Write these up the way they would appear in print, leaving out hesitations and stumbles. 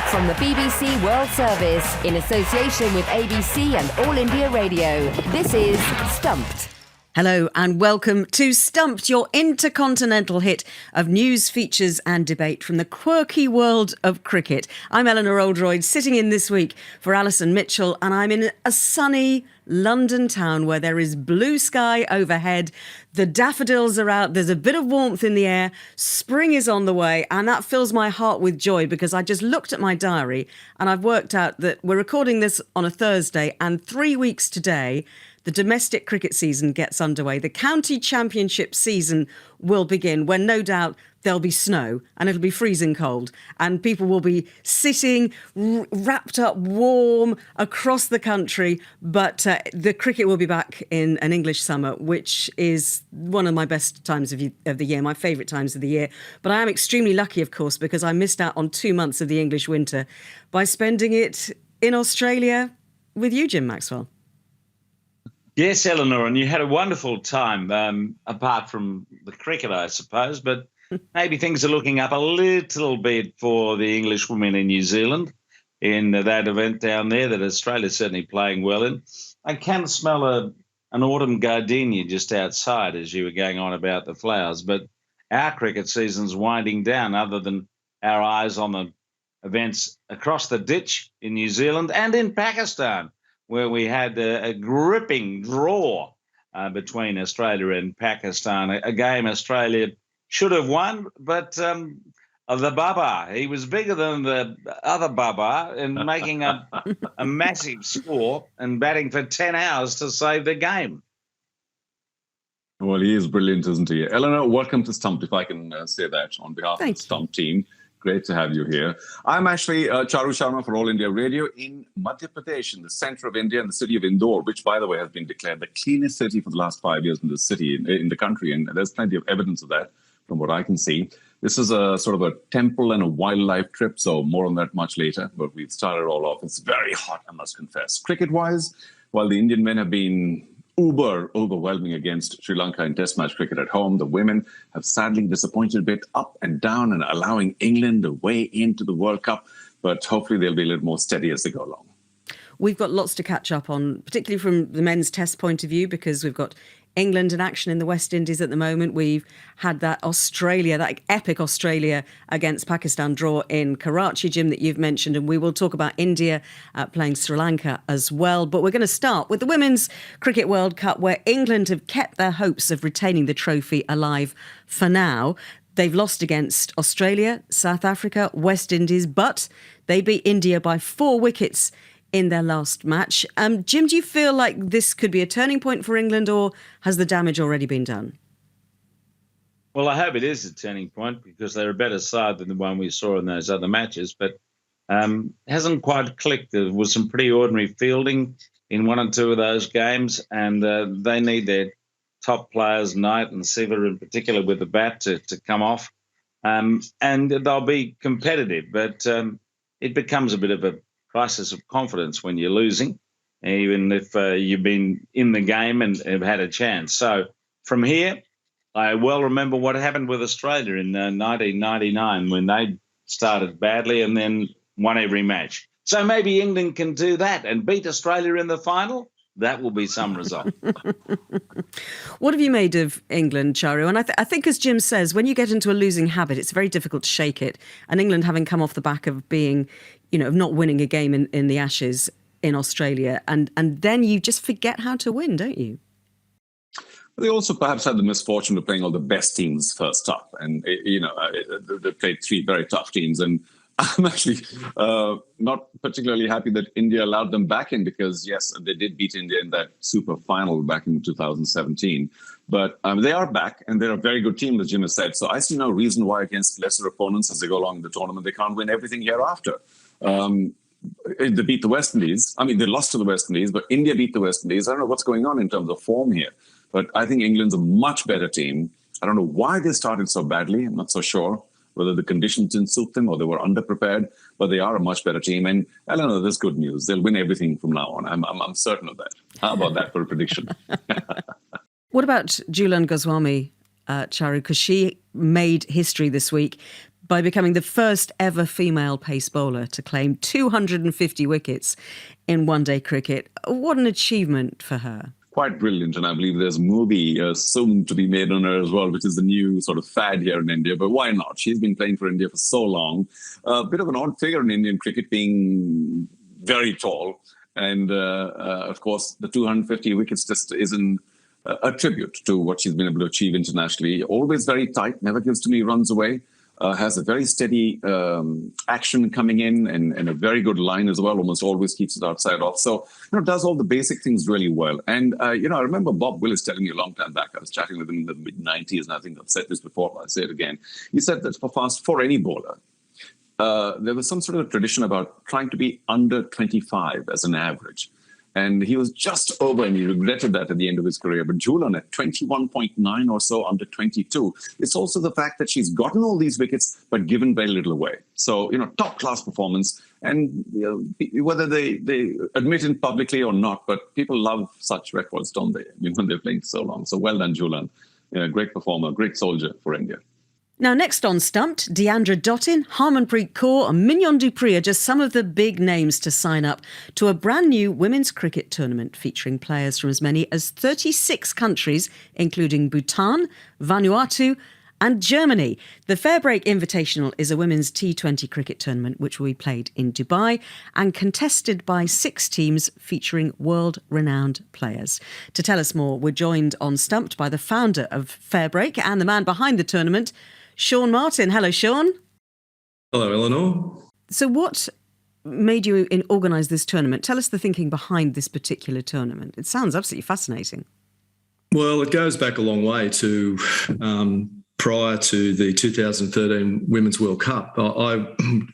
From the BBC World Service, in association with ABC and All India Radio, this is Stumped. Hello and welcome to Stumped, your intercontinental hit of news, features and debate from the quirky world of cricket. I'm Eleanor Oldroyd, sitting in this week for Alison Mitchell, and I'm in a sunny London town where there is blue sky overhead, the daffodils are out, there's a bit of warmth in the air, spring is on the way, and that fills my heart with joy because I just looked at my diary and I've worked out that we're recording this on a Thursday, and 3 weeks today the domestic cricket season gets underway. The county championship season will begin when no doubt there'll be snow and it'll be freezing cold and people will be sitting wrapped up warm across the country. But the cricket will be back in an English summer, which is one of my best times of the year, my favourite times of the year. But I am extremely lucky, of course, because I missed out on 2 months of the English winter by spending it in Australia with you, Jim Maxwell. Yes, Eleanor, and you had a wonderful time, apart from the cricket, I suppose, but maybe things are looking up a little bit for the English women in New Zealand in that event down there that Australia's certainly playing well in. I can smell an autumn gardenia just outside as you were going on about the flowers, but our cricket season's winding down other than our eyes on the events across the ditch in New Zealand and in Pakistan, where we had a gripping draw between Australia and Pakistan, a game Australia should have won, but the Baba, he was bigger than the other Baba in making a massive score and batting for 10 hours to save the game. Well, he is brilliant, isn't he? Eleanor, welcome to Stumped, if I can say that on behalf of the Stumped team. Great to have you here. I'm actually Charu Sharma for All India Radio in Madhya Pradesh, in the center of India, in the city of Indore, which, by the way, has been declared the cleanest city for the last 5 years in the city, in the country. And there's plenty of evidence of that from what I can see. This is a sort of a temple and a wildlife trip, so more on that much later. But we've started all off. It's very hot, I must confess. Cricket-wise, while the Indian men have been overwhelming against Sri Lanka in Test match cricket at home, the women have sadly disappointed a bit, up and down, and allowing England a way into the World Cup. But hopefully they'll be a little more steady as they go along. We've got lots to catch up on, particularly from the men's Test point of view, because we've got England in action in the West Indies at the moment. We've had that epic Australia against Pakistan draw in Karachi, Jim, that you've mentioned. And we will talk about India playing Sri Lanka as well. But we're going to start with the Women's Cricket World Cup, where England have kept their hopes of retaining the trophy alive for now. They've lost against Australia, South Africa, West Indies, but they beat India by 4 wickets in their last match. Jim, do you feel like this could be a turning point for England, or has the damage already been done? Well, I hope it is a turning point because they're a better side than the one we saw in those other matches, but hasn't quite clicked. There was some pretty ordinary fielding in 1 or 2 of those games, and they need their top players, Knight and Siva in particular, with the bat to come off. And they'll be competitive, but it becomes a bit of a crisis of confidence when you're losing, even if you've been in the game and have had a chance. So from here, I well remember what happened with Australia in 1999 when they started badly and then won every match. So maybe England can do that and beat Australia in the final. That will be some result. What have you made of England, Charu? And I think, as Jim says, when you get into a losing habit, it's very difficult to shake it. And England, having come off the back of being, of not winning a game in the Ashes in Australia, and then you just forget how to win, don't you? They also perhaps had the misfortune of playing all the best teams first up. And, they played 3 very tough teams. And I'm actually not particularly happy that India allowed them back in because, yes, they did beat India in that super final back in 2017. But they are back, and they're a very good team, as Jim has said. So I see no reason why against lesser opponents as they go along in the tournament, they can't win everything hereafter. They beat the West Indies. I mean, they lost to the West Indies, but India beat the West Indies. I don't know what's going on in terms of form here. But I think England's a much better team. I don't know why they started so badly. I'm not so sure whether the conditions didn't suit them or they were underprepared, but they are a much better team. And Eleanor, there's good news. They'll win everything from now on. I'm certain of that. How about that for a prediction? What about Jhulan Goswami, Charu? Because she made history this week, by becoming the first ever female pace bowler to claim 250 wickets in one-day cricket. What an achievement for her. Quite brilliant, and I believe there's a movie soon to be made on her as well, which is the new sort of fad here in India. But why not? She's been playing for India for so long. A bit of an odd figure in Indian cricket, being very tall. And, of course, the 250 wickets just isn't a tribute to what she's been able to achieve internationally. Always very tight, never gives too many runs away. Has a very steady action coming in and a very good line as well, almost always keeps it outside off. So, does all the basic things really well. And, I remember Bob Willis telling me a long time back, I was chatting with him in the mid-90s, and I think I've said this before, but I'll say it again. He said that for any bowler, there was some sort of tradition about trying to be under 25 as an average. And he was just over, and he regretted that at the end of his career. But Jhulan at 21.9 or so, under 22. It's also the fact that she's gotten all these wickets, but given very little away. So, top-class performance. And whether they admit it publicly or not, but people love such records, don't they? When they're playing so long. So well done, Jhulan. Great performer, great soldier for India. Now, next on Stumped, Deandra Dottin, Harmanpreet Kaur and Mignon du Preez are just some of the big names to sign up to a brand new women's cricket tournament featuring players from as many as 36 countries, including Bhutan, Vanuatu and Germany. The Fairbreak Invitational is a women's T20 cricket tournament which will be played in Dubai and contested by 6 teams featuring world-renowned players. To tell us more, we're joined on Stumped by the founder of Fairbreak and the man behind the tournament, Sean Martin. Hello, Sean. Hello, Eleanor. So what made you organise this tournament? Tell us the thinking behind this particular tournament. It sounds absolutely fascinating. Well, it goes back a long way to prior to the 2013 Women's World Cup. I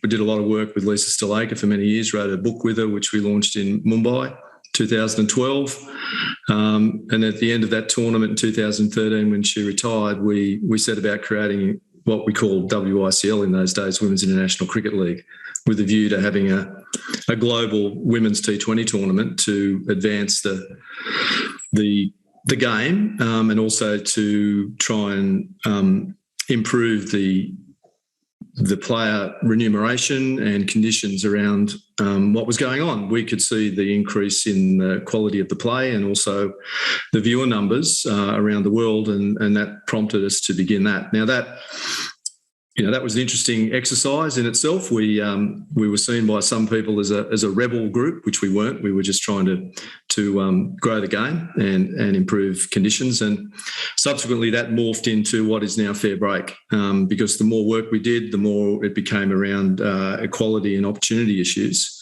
did a lot of work with Lisa Sthalekar for many years, wrote a book with her, which we launched in Mumbai, 2012. And at the end of that tournament in 2013, when she retired, we set about creating what we called WICL in those days, Women's International Cricket League, with a view to having a global women's T20 tournament to advance the game and also to try and improve the player remuneration and conditions around what was going on. We could see the increase in the quality of the play and also the viewer numbers around the world, and that prompted us to begin that. Now that was an interesting exercise in itself. We were seen by some people as a rebel group, which we weren't. We were just trying to grow the game and improve conditions. And subsequently, that morphed into what is now Fairbreak, because the more work we did, the more it became around equality and opportunity issues.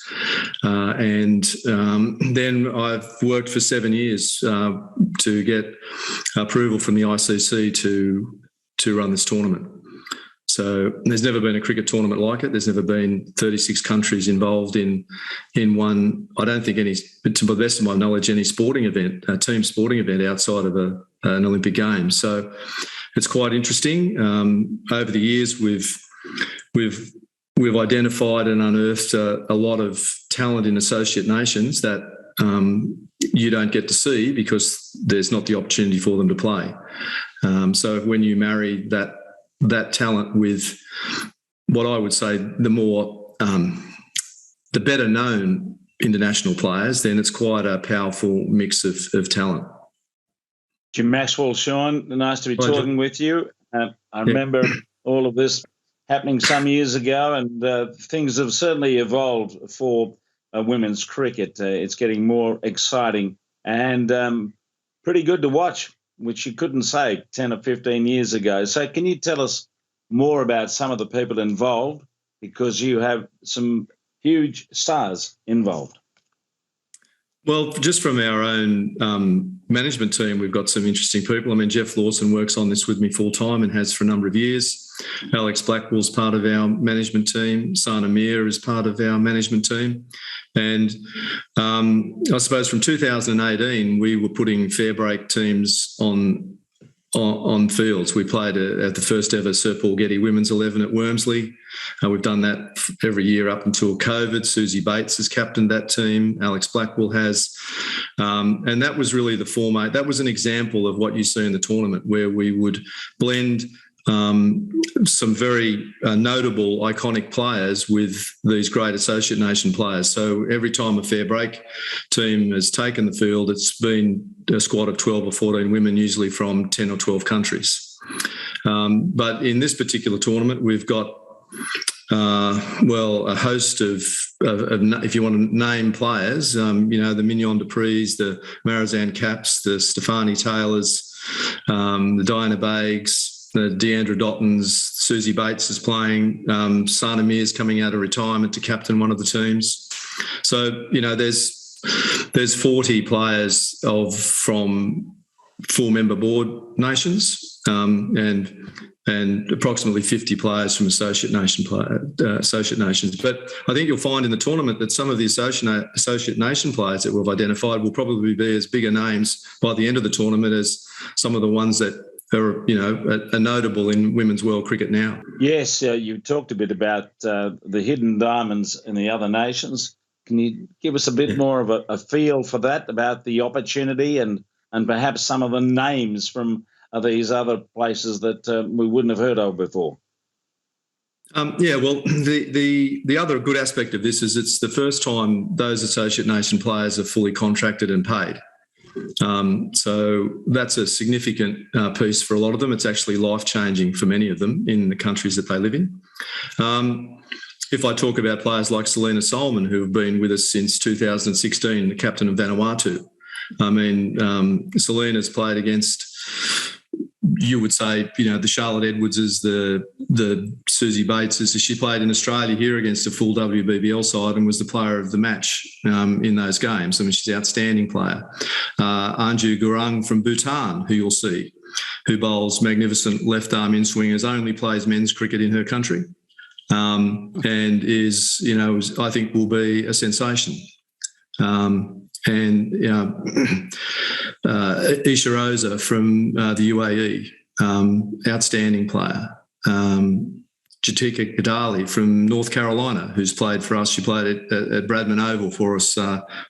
And then I've worked for 7 years to get approval from the ICC to run this tournament. So there's never been a cricket tournament like it. There's never been 36 countries involved in one, I don't think any, to the best of my knowledge, any sporting event, a team sporting event outside of an Olympic Games. So it's quite interesting. Over the years, we've identified and unearthed a lot of talent in associate nations that you don't get to see because there's not the opportunity for them to play. So when you marry that talent with what I would say the better known international players, then it's quite a powerful mix of talent. Jim Maxwell, Sean, nice to be talking with you. I remember all of this happening some years ago, and things have certainly evolved for women's cricket. It's getting more exciting and pretty good to watch, which you couldn't say 10 or 15 years ago. So can you tell us more about some of the people involved, because you have some huge stars involved? Well, just from our own management team, we've got some interesting people. I mean, Jeff Lawson works on this with me full-time and has for a number of years. Alex Blackwell's part of our management team. Sana Mir is part of our management team. And I suppose from 2018, we were putting Fairbreak teams on fields. We played at the first ever Sir Paul Getty Women's 11 at Wormsley. We've done that every year up until COVID. Susie Bates has captained that team. Alex Blackwell has. And that was really the format. That was an example of what you see in the tournament, where we would blend some very notable, iconic players with these great associate nation players. So every time a fair break team has taken the field, it's been a squad of 12 or 14 women, usually from 10 or 12 countries. But in this particular tournament, we've got a host of if you want to name players, the Mignon Duprees, the Marizanne Capps, the Stefani Taylors, the Diana Baggs, the Deandra Dottons, Susie Bates is playing, Sana Mears coming out of retirement to captain one of the teams. So, there's 40 players from full-member board nations, and approximately 50 players from associate nations. But I think you'll find in the tournament that some of the associate nation players that we've identified will probably be as bigger names by the end of the tournament as some of the ones that are notable in women's world cricket now. Yes, you talked a bit about the hidden diamonds in the other nations. Can you give us a bit more of a feel for that, about the opportunity and perhaps some of the names from these other places that we wouldn't have heard of before? The other good aspect of this is it's the first time those associate nation players are fully contracted and paid. So that's a significant piece for a lot of them. It's actually life-changing for many of them in the countries that they live in. If I talk about players like Selena Solomon, who have been with us since 2016, the captain of Vanuatu, Selena's played against, you would say, the Charlotte Edwardses, the Susie Bateses. She played in Australia here against a full WBBL side and was the player of the match in those games. She's an outstanding player. Anju Gurung from Bhutan, who you'll see, who bowls magnificent left-arm in-swingers, only plays men's cricket in her country, and is, I think will be a sensation. Isha Oza from the UAE, outstanding player. Jatika Gadali from North Carolina, who's played for us. She played at Bradman Oval for us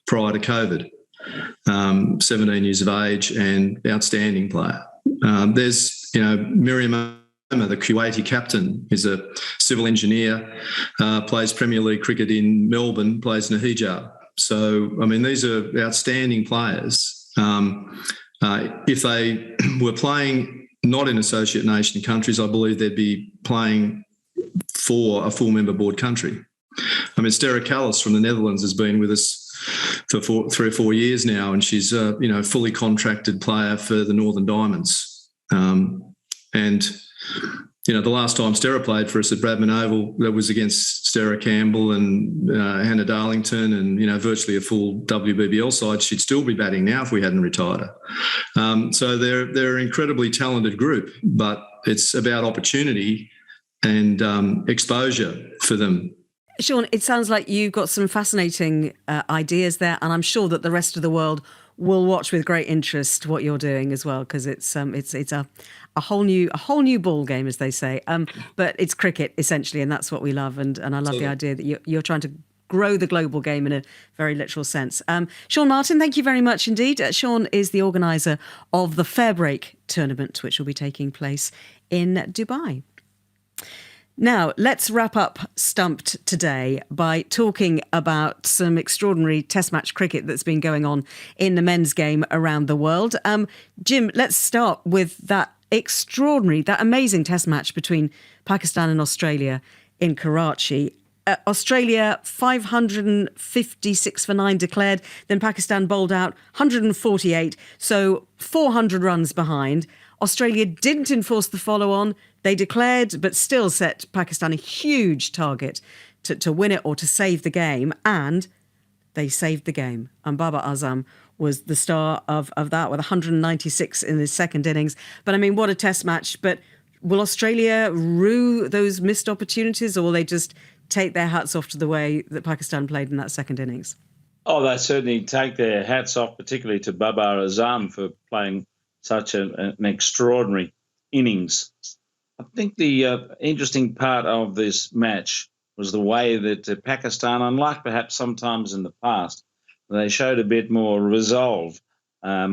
prior to COVID. 17 years of age and outstanding player. There's, Miriam, the Kuwaiti captain, is a civil engineer, plays Premier League cricket in Melbourne, plays in a hijab. So, these are outstanding players. If they were playing not in associate nation countries, I believe they'd be playing for a full member board country. Stera Callis from the Netherlands has been with us for 3 or 4 years now, and she's a fully contracted player for the Northern Diamonds. The last time Stera played for us at Bradman Oval, that was against Stera Campbell and Hannah Darlington and, virtually a full WBBL side. She'd still be batting now if we hadn't retired her. So they're an incredibly talented group, but it's about opportunity and exposure for them. Sean, it sounds like you've got some fascinating ideas there, and I'm sure that the rest of the world will watch with great interest what you're doing as well, because it's a whole new ball game, as they say. But it's cricket essentially, and that's what we love. And I love the idea that you're trying to grow the global game in a very literal sense. Sean Martin, thank you very much indeed. Sean is the organiser of the Fairbreak tournament, which will be taking place in Dubai. Now, let's wrap up Stumped today by talking about some extraordinary test match cricket that's been going on in the men's game around the world. Jim, let's start with that amazing test match between Pakistan and Australia in Karachi. Australia 556 for 9 declared, then Pakistan bowled out 148, so 400 runs behind. Australia didn't enforce the follow-on. They declared, but still set Pakistan a huge target to win it or to save the game, and they saved the game. And Babar Azam was the star of that with 196 in his second innings. But what a test match. But will Australia rue those missed opportunities, or will they just take their hats off to the way that Pakistan played in that second innings? Oh, they certainly take their hats off, particularly to Babar Azam for playing such an extraordinary innings. I think the interesting part of this match was the way that Pakistan, unlike perhaps sometimes in the past, they showed a bit more resolve. I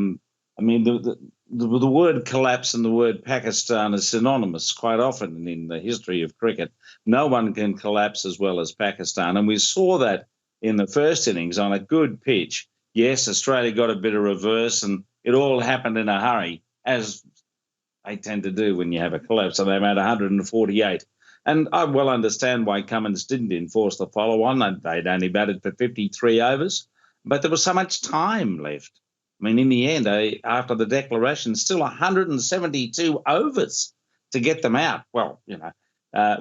I mean, the word collapse and the word Pakistan is synonymous quite often in the history of cricket. No one can collapse as well as Pakistan. And we saw that in the first innings on a good pitch. Yes, Australia got a bit of reverse and it all happened in a hurry, as they tend to do when you have a collapse. So they made 148. And I well understand why Cummins didn't enforce the follow-on. They'd only batted for 53 overs, but there was so much time left. I mean, in the end, after the declaration, still 172 overs to get them out. Well,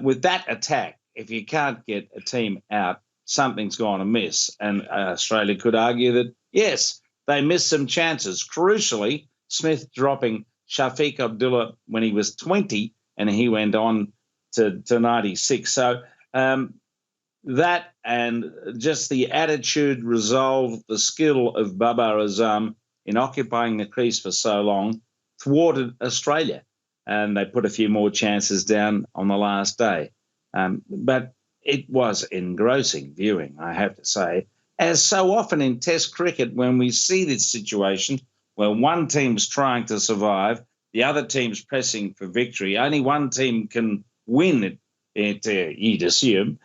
with that attack, if you can't get a team out, something's gone amiss. And Australia could argue that, yes, they missed some chances. Crucially, Smith dropping Shafiq Abdullah when he was 20, and he went on to 96. So that and just the attitude, resolve, the skill of Babar Azam in occupying the crease for so long thwarted Australia. And they put a few more chances down on the last day. But it was engrossing viewing, I have to say. As so often in Test cricket, when we see this situation where one team's trying to survive, the other team's pressing for victory, only one team can win it, you'd assume,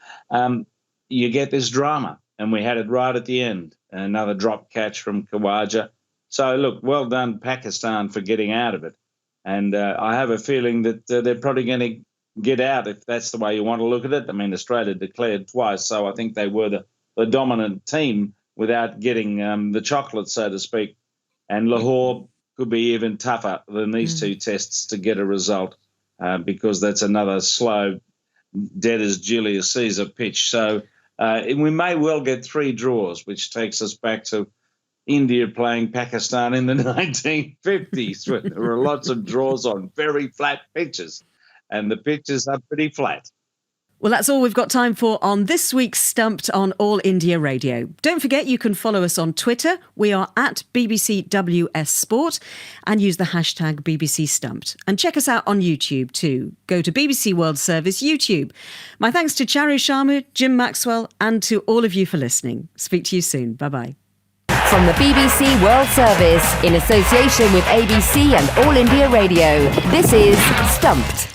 you get this drama. And we had it right at the end, another drop catch from Khawaja. So, look, well done, Pakistan, for getting out of it. And I have a feeling that they're probably going to get out if that's the way you want to look at it. I mean, Australia declared twice, so I think they were the dominant team without getting the chocolate, so to speak. And Lahore could be even tougher than these two tests to get a result because that's another slow, dead as Julius Caesar pitch. So we may well get 3 draws, which takes us back to India playing Pakistan in the 1950s, when there were lots of draws on very flat pitches, and the pitches are pretty flat. Well, that's all we've got time for on this week's Stumped on All India Radio. Don't forget you can follow us on Twitter. We are at BBCWS Sport and use the hashtag BBC Stumped. And check us out on YouTube too. Go to BBC World Service YouTube. My thanks to Charu Sharma, Jim Maxwell, and to all of you for listening. Speak to you soon. Bye-bye. From the BBC World Service, in association with ABC and All India Radio, this is Stumped.